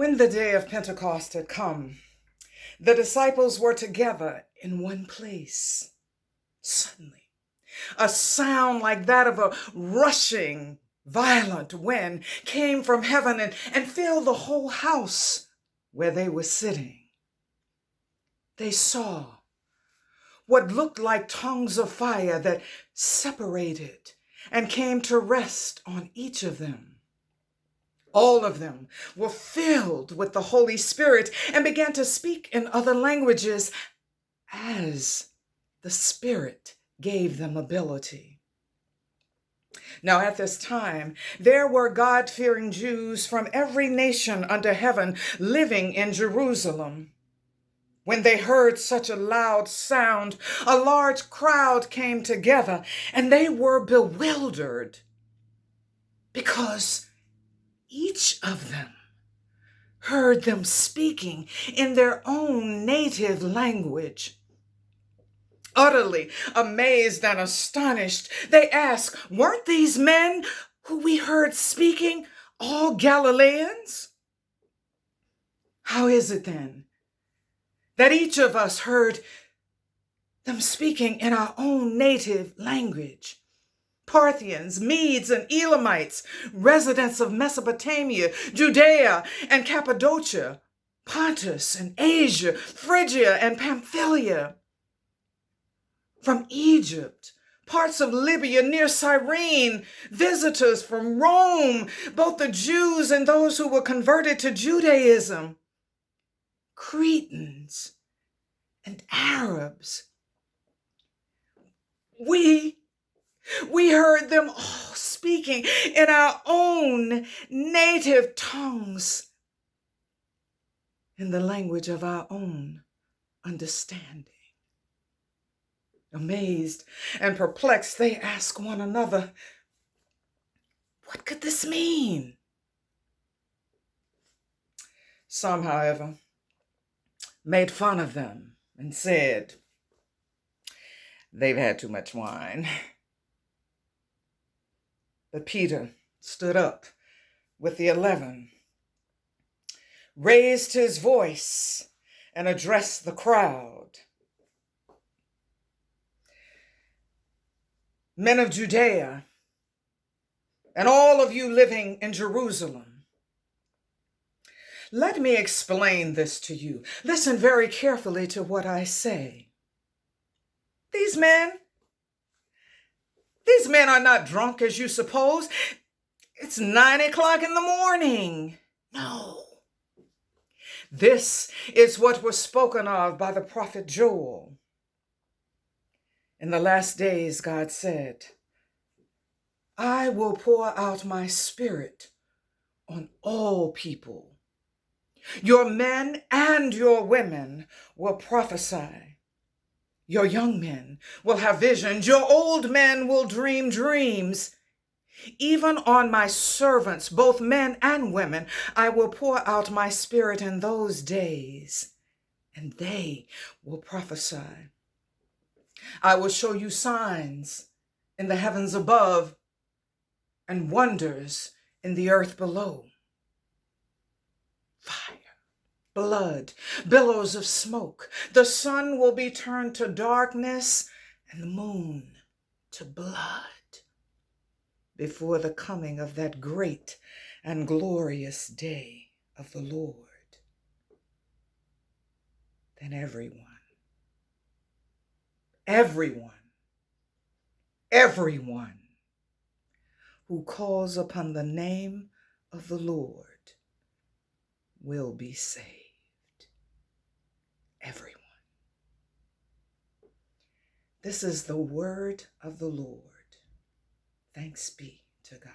When the day of Pentecost had come, the disciples were together in one place. Suddenly, a sound like that of a rushing, violent wind came from heaven and filled the whole house where they were sitting. They saw what looked like tongues of fire that separated and came to rest on each of them. All of them were filled with the Holy Spirit and began to speak in other languages as the Spirit gave them ability. Now at this time, there were God-fearing Jews from every nation under heaven living in Jerusalem. When they heard such a loud sound, a large crowd came together, and they were bewildered because each of them heard them speaking in their own native language. Utterly amazed and astonished, they asked, "Weren't these men who we heard speaking all Galileans? How is it then that each of us heard them speaking in our own native language? Parthians, Medes, and Elamites, residents of Mesopotamia, Judea and Cappadocia, Pontus and Asia, Phrygia and Pamphylia, from Egypt, parts of Libya near Cyrene, visitors from Rome, both the Jews and those who were converted to Judaism, Cretans and Arabs. We heard them all speaking in our own native tongues, in the language of our own understanding." Amazed and perplexed, they asked one another, "What could this mean?" Some, however, made fun of them and said, "They've had too much wine." But Peter stood up with the 11, raised his voice, and addressed the crowd. "Men of Judea, and all of you living in Jerusalem, let me explain this to you. Listen very carefully to what I say. These men are not drunk as you suppose. It's 9 o'clock in the morning. No. This is what was spoken of by the prophet Joel. In the last days, God said, "I will pour out my spirit on all people. Your men and your women will prophesy. Your young men will have visions. Your old men will dream dreams. Even on my servants, both men and women, I will pour out my spirit in those days, and they will prophesy. I will show you signs in the heavens above and wonders in the earth below. Fire, blood, billows of smoke. The sun will be turned to darkness and the moon to blood before the coming of that great and glorious day of the Lord. Then everyone who calls upon the name of the Lord will be saved." Everyone. This is the word of the Lord. Thanks be to God.